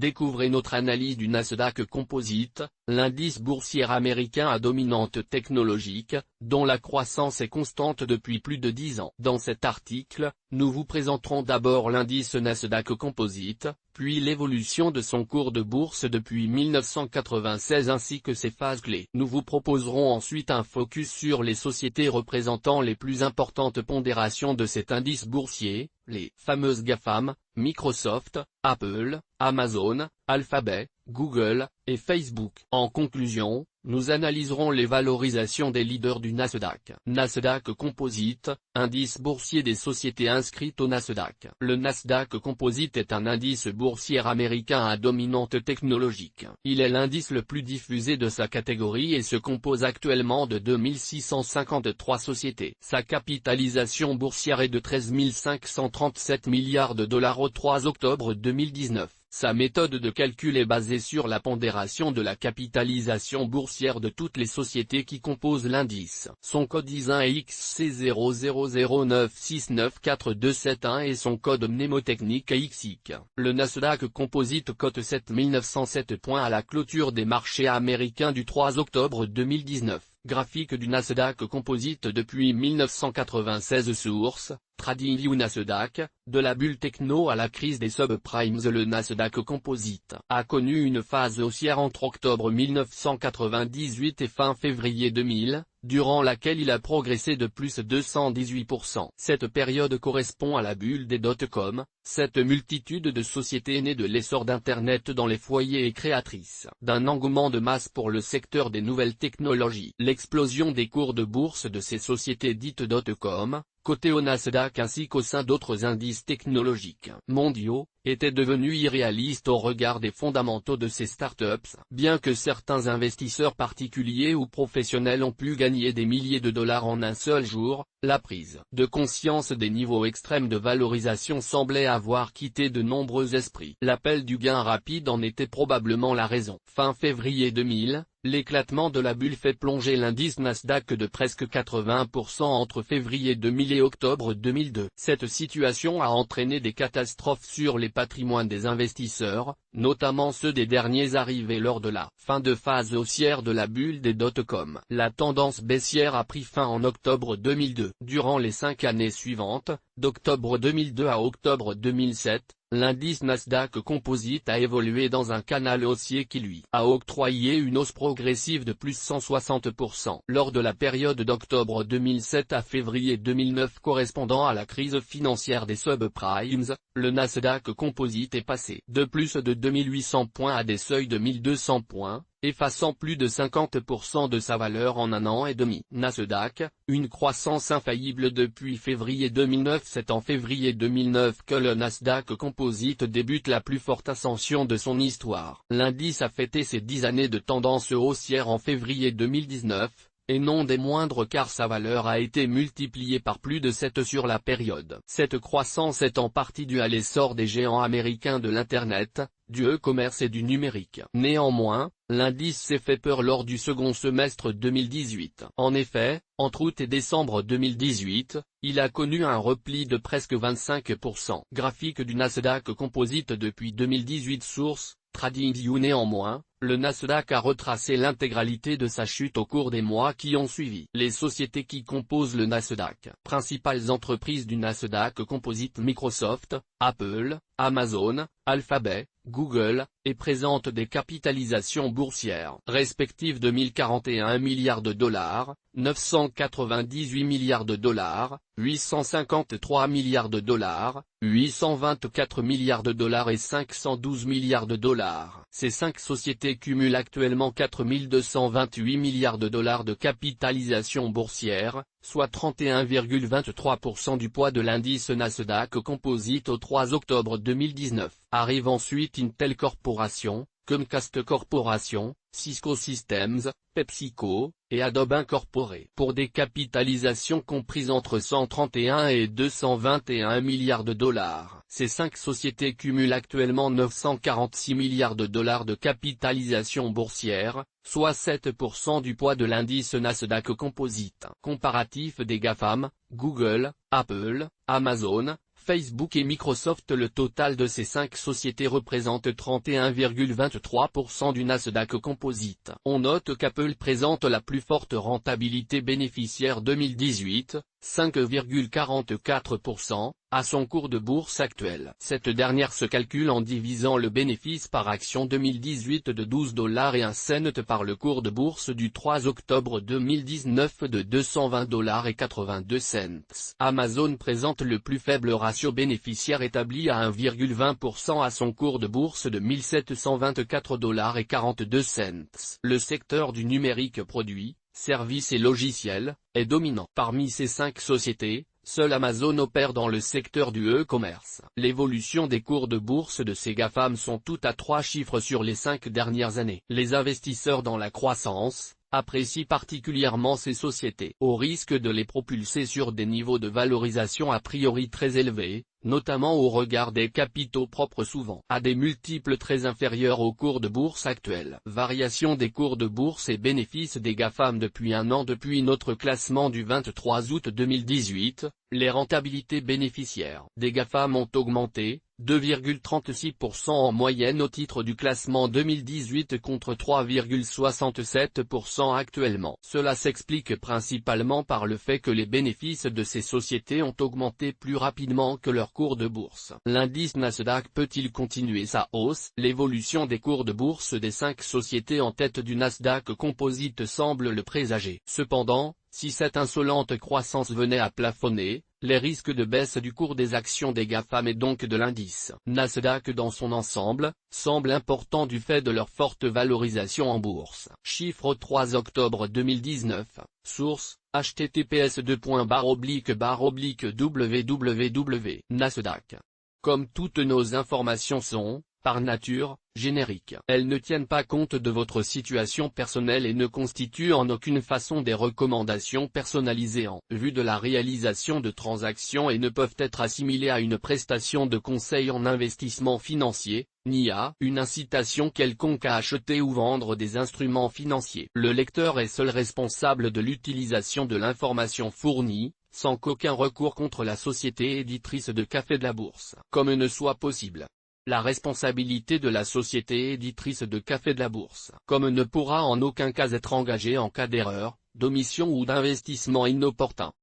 Découvrez notre analyse du Nasdaq Composite, l'indice boursier américain à dominante technologique, dont la croissance est constante depuis plus de 10 ans. Dans cet article, nous vous présenterons d'abord l'indice Nasdaq Composite, puis l'évolution de son cours de bourse depuis 1996 ainsi que ses phases clés. Nous vous proposerons ensuite un focus sur les sociétés représentant les plus importantes pondérations de cet indice boursier, les fameuses GAFAM, Microsoft, Apple, Amazon, Alphabet, Google, et Facebook. En conclusion, nous analyserons les valorisations des leaders du Nasdaq. Nasdaq Composite, indice boursier des sociétés inscrites au Nasdaq. Le Nasdaq Composite est un indice boursier américain à dominante technologique. Il est l'indice le plus diffusé de sa catégorie et se compose actuellement de 2653 sociétés. Sa capitalisation boursière est de 13 537 milliards de dollars au 3 octobre 2019. Sa méthode de calcul est basée sur la pondération de la capitalisation boursière de toutes les sociétés qui composent l'indice. Son code ISIN est XC000969427 et son code mnémotechnique est XIC. Le Nasdaq Composite cote 7907 points à la clôture des marchés américains du 3 octobre 2019. Graphique du Nasdaq Composite depuis 1996. Source, TradingView. Nasdaq, de la bulle techno à la crise des subprimes. Le Nasdaq Composite a connu une phase haussière entre octobre 1998 et fin février 2000, durant laquelle il a progressé de plus 218%. Cette période correspond à la bulle des dot-com, cette multitude de sociétés née de l'essor d'Internet dans les foyers et créatrices d'un engouement de masse pour le secteur des nouvelles technologies. L'explosion des cours de bourse de ces sociétés dites dot-com, cotées au Nasdaq ainsi qu'au sein d'autres indices technologiques mondiaux, était devenue irréaliste au regard des fondamentaux de ces startups. Bien que certains investisseurs particuliers ou professionnels ont pu gagner des milliers de dollars en un seul jour, la prise de conscience des niveaux extrêmes de valorisation semblait avoir quitté de nombreux esprits. L'appel du gain rapide en était probablement la raison. Fin février 2000, l'éclatement de la bulle fait plonger l'indice Nasdaq de presque 80% entre février 2000 et octobre 2002. Cette situation a entraîné des catastrophes sur les patrimoines des investisseurs, notamment ceux des derniers arrivés lors de la fin de phase haussière de la bulle des dot-com. La tendance baissière a pris fin en octobre 2002. Durant les 5 années suivantes, d'octobre 2002 à octobre 2007, l'indice Nasdaq Composite a évolué dans un canal haussier qui lui a octroyé une hausse progressive de plus 160%. Lors de la période d'octobre 2007 à février 2009 correspondant à la crise financière des subprimes, le Nasdaq Composite est passé de plus de 2800 points à des seuils de 1200 points, effaçant plus de 50% de sa valeur en un an et demi. Nasdaq, une croissance infaillible depuis février 2009. C'est en février 2009 que le Nasdaq Composite débute la plus forte ascension de son histoire. L'indice a fêté ses 10 années de tendance haussière en février 2019, et non des moindres car sa valeur a été multipliée par plus de 7 sur la période. Cette croissance est en partie due à l'essor des géants américains de l'Internet, du e-commerce et du numérique. Néanmoins, l'indice s'est fait peur lors du second semestre 2018. En effet, entre août et décembre 2018, il a connu un repli de presque 25%. Graphique du Nasdaq Composite depuis 2018. Source, TradingView. Néanmoins, le Nasdaq a retracé l'intégralité de sa chute au cours des mois qui ont suivi. Les sociétés qui composent le Nasdaq. Principales entreprises du Nasdaq Composite: Microsoft, Apple, Amazon, Alphabet, Google, et présentent des capitalisations boursières respectives de 1041 milliards de dollars, 998 milliards de dollars, 853 milliards de dollars, 824 milliards de dollars et 512 milliards de dollars. Ces 5 sociétés cumulent actuellement 4228 milliards de dollars de capitalisation boursière, soit 31,23% du poids de l'indice Nasdaq Composite au 3 octobre 2019. Arrive ensuite Intel Corporation, Comcast Corporation, Cisco Systems, PepsiCo, et Adobe Incorporé. Pour des capitalisations comprises entre 131 et 221 milliards de dollars. Ces 5 sociétés cumulent actuellement 946 milliards de dollars de capitalisation boursière, soit 7% du poids de l'indice Nasdaq Composite. Comparatif des GAFAM, Google, Apple, Amazon, Facebook et Microsoft. Le total de ces 5 sociétés représente 31,23% du Nasdaq Composite. On note qu'Apple présente la plus forte rentabilité bénéficiaire 2018, 5,44%, à son cours de bourse actuel. Cette dernière se calcule en divisant le bénéfice par action 2018 de $12,01 par le cours de bourse du 3 octobre 2019 de $220,82. Amazon présente le plus faible ratio bénéficiaire établi à 1,20% à son cours de bourse de $1,724,42. Le secteur du numérique produits, services et logiciels, est dominant. Parmi ces 5 sociétés, seule Amazon opère dans le secteur du e-commerce. L'évolution des cours de bourse de ces GAFAM sont toutes à 3 chiffres sur les 5 dernières années. Les investisseurs dans la croissance apprécient particulièrement ces sociétés, au risque de les propulser sur des niveaux de valorisation a priori très élevés, notamment au regard des capitaux propres souvent à des multiples très inférieurs aux cours de bourse actuels. Variation des cours de bourse et bénéfices des GAFAM depuis un an. Depuis notre classement du 23 août 2018, les rentabilités bénéficiaires des GAFAM ont augmenté, 2,36% en moyenne au titre du classement 2018 contre 3,67% actuellement. Cela s'explique principalement par le fait que les bénéfices de ces sociétés ont augmenté plus rapidement que leur cours de bourse. L'indice Nasdaq peut-il continuer sa hausse? L'évolution des cours de bourse des 5 sociétés en tête du Nasdaq Composite semble le présager. Cependant, si cette insolente croissance venait à plafonner, les risques de baisse du cours des actions des GAFAM et donc de l'indice Nasdaq dans son ensemble, semblent importants du fait de leur forte valorisation en bourse. Chiffre au 3 octobre 2019, source, https://www. Nasdaq. Comme toutes nos informations sont, par nature, génériques. Elles ne tiennent pas compte de votre situation personnelle et ne constituent en aucune façon des recommandations personnalisées en vue de la réalisation de transactions et ne peuvent être assimilées à une prestation de conseil en investissement financier, ni à une incitation quelconque à acheter ou vendre des instruments financiers. Le lecteur est seul responsable de l'utilisation de l'information fournie, sans qu'aucun recours contre la société éditrice de Café de la Bourse, comme ne soit possible. La responsabilité de la société éditrice de Café de la Bourse, comme ne pourra en aucun cas être engagée en cas d'erreur, d'omission ou d'investissement inopportun.